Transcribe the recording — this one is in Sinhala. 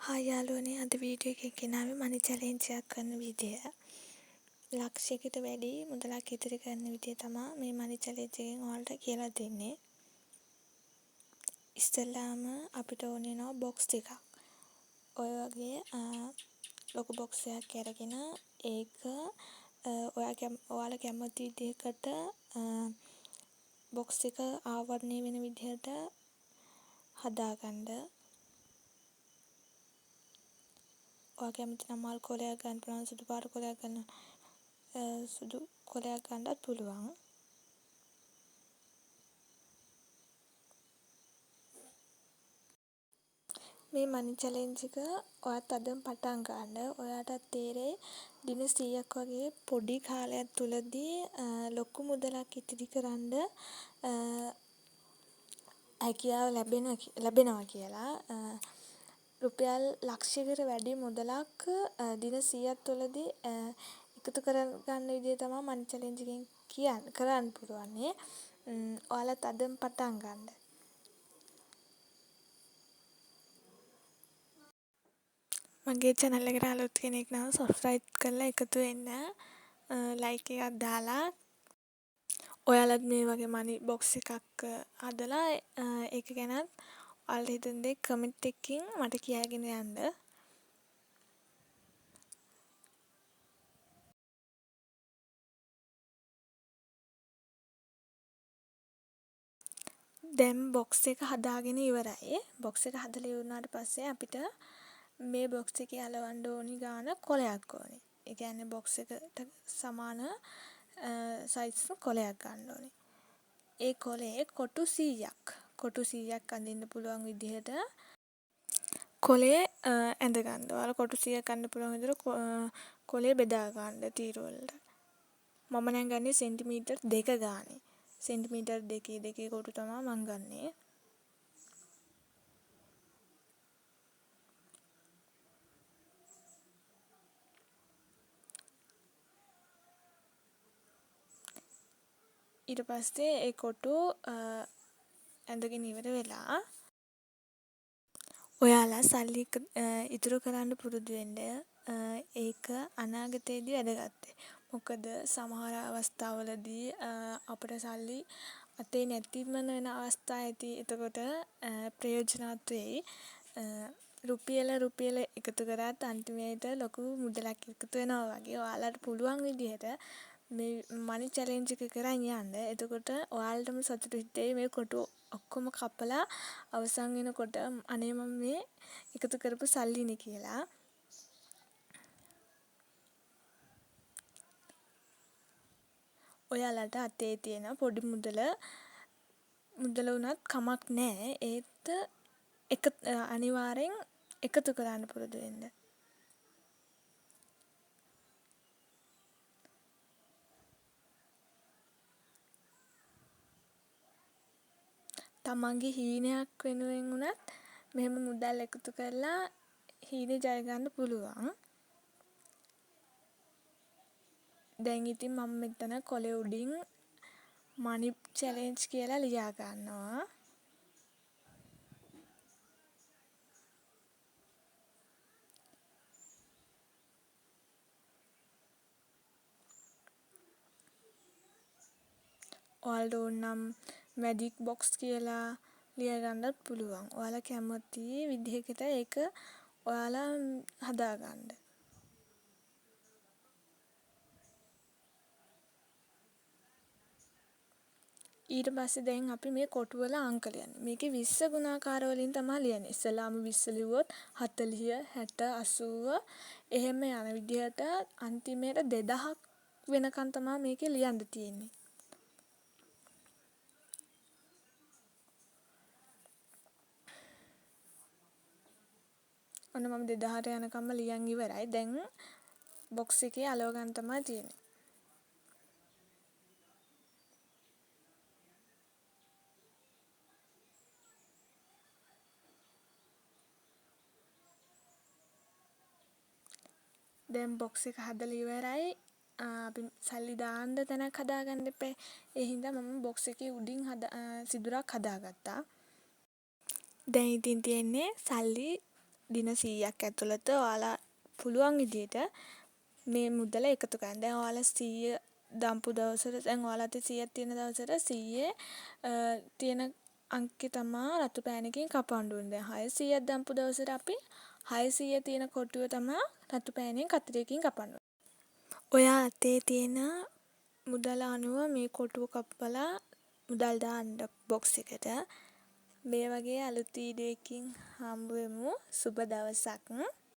හායි යාළුවනේ, අද වීඩියෝ එකකින් ගෙනාවේ මනි චැලෙන්ජ් එකක් කරන විදිය. ලක්ෂයකට වැඩි මුදලක් ඉතිරි කරන විදිය තමයි මේ මනි චැලෙන්ජ් එකෙන් ඔයාලට කියලා දෙන්නේ. ඉස්සෙල්ලාම අපිට ඕන වෙනවා බොක්ස් ටිකක්. ඔය වගේ ලොකු බොක්ස් එකක් අරගෙන ඒක ඔයාලා කැමති විදිහකට බොක්ස් එක ආවරණය වෙන විදිහට හදාගන්න. ඔයා කැමති නම් මල් කොලයක් ගන්න පුළුවන්, සුදු පාට කොලයක් ගන්න සුදු කොලයක් ගන්නත් පුළුවන්. මේ මනි චැලෙන්ජ් එක ඔයත් අදම පටන් ගන්න. ඔයාටත් තේරෙයි දින 100ක් වගේ පොඩි කාලයක් තුලදී ලොකු මුදලක් ඉතිරි කරන්න හැකියාව ලැබෙනවා කියලා. රුපියල් ලක්ෂයකට වැඩි මුදලක් දින 100ක් තුලදී එකතු කරගන්න විදිය තමයි මනි චැලෙන්ජ් එකෙන් කරන්න පුළුවන්. ඔයාලත් අදම පටන් ගන්න. මගේ channel එකට අලුත් කෙනෙක් නම් subscribe කරලා එකතු වෙන්න. like එකක් දාලා ඔයාලත් මේ වගේ මනි box එකක් හදලා ඒක ගැනත් ඔයාලට හිතෙන දේ comment එකකින් මට කියාගෙන යන්න. දැන් box එක හදාගෙන ඉවරයි. box එක හදලා ඉවරනාට පස්සේ අපිට මේ box එකේ අලවන්න ඕනි ගාන කොලයක් ඕනේ. ඒ කියන්නේ box එකට සමාන size කොලයක් ගන්න ඕනේ. ඒ කොලේ කොටු 100ක් අඳින්න පුළුවන් විදිහට කොලේ ඇඳ ගන්න. ඔයාලා කොටු 100ක් ගන්න පුළුවන් විදිහට කොලේ බෙදා ගන්න තීරු වලට. මම නම් ගන්නේ සෙන්ටිමීටර් 2 ගානේ. සෙන්ටිමීටර් 2 කොටු තමයි මම ගන්නෙ. ඊට පස්සේ ඒ කොටු ඇඳගෙන ඉවර වෙලා ඔයාලා සල්ලි ඉතුරු කරන්න පුරුදු වෙන්න. ඒක අනාගතයේදී වැදගත්. මොකද සමහර අවස්ථාවලදී අපිට සල්ලි අතේ නැතිම වෙන අවස්ථා ඇති. එතකොට ප්‍රයෝජනවත් වෙයි. රුපියල එකතු කරාත් අන්තිමේට ලොකු මුදලක් එකතු වෙනවා වගේ. ඔයාලට පුළුවන් විදිහට මේ මනි චැලෙන්ජ් එක කරන් යන්න. එතකොට ඔයාලටම සතුටු හිතෙයි මේ කොටු ඔක්කොම කපලා අවසන් වෙනකොට අනේ මම මේ එකතු කරපු සල්ලිනේ කියලා. ඔයාලට අතේ තියෙන පොඩි මුදල වුණත් කමක් නැහැ. ඒත් අනිවාර්යෙන් එකතු කරන්න පුරුදු වෙන්න. තමන්ගේ හීනයක් වෙනුවෙන් වුණත් මෙහෙම මුදල් එකතු කරලා හීනේ ජය ගන්න පුළුවන්. දැන් ඉතින් මම මෙතන කොලේ උඩින් මනි චැලෙන්ජ් කියලා ලියා ගන්නවා. ඔයාලට ඕන නම් මැජික් බොක්ස් කියලා ලියා ගන්නත් පුළුවන්. ඔයාලා කැමති විදිහකට ඒක ඔයාලා හදාගන්න. ඊට පස්සේ දැන් අපි මේ කොටු වල අංක ලියන්නේ. මේකේ 20 ගුණාකාර වලින් තමයි ලියන්නේ. ඉස්සෙල්ලාම 20 ලිව්වොත් 40, 60, 80 එහෙම යන විදිහට අන්තිමේට 2000ක් වෙනකන් තමයි මේකේ ලියන්න තියෙන්නේ. ඔන්න මම 2000ට යනකම්ම ලියන් ඉවරයි. දැන් බොක්ස් එකේ අලව ගන්න තමයි තියෙන්නේ. දැන් බොක්ස් එක හදලා ඉවරයි. අපි සල්ලි දාන්න තැනක් හදාගන්න එපා. ඒ හින්දා මම බොක්ස් එකේ උඩින් සිදුරක් හදාගත්තා. දැන් ඉතින් තියෙන්නේ සල්ලි දින 100ක් ඇතුළත ඔයාලා පුළුවන් විදිහට මේ මුදල එකතු කරන්න. දැන් ඔයාලා 100 දාපු දවසට දැන් ඔයාලා අතේ 100ක් තියෙන දවසට 100 තියෙන අංකේ තමා රතු පෑනකින් කපන්න ඕනේ. දැන් 600ක් දාපු දවසට අපි 600 තියෙන කොටුව තමා රතු පෑනෙන් කතරයකින් කපන්න ඕනේ. ඔයා අතේ තියෙන මුදල අනුව මේ කොටුව කපලා මුදල් දාන්න බොක්ස් එකට. මේ වගේ අලුත් වීඩියෝ එකකින් හම්බ වෙමු. සුබ දවසක්.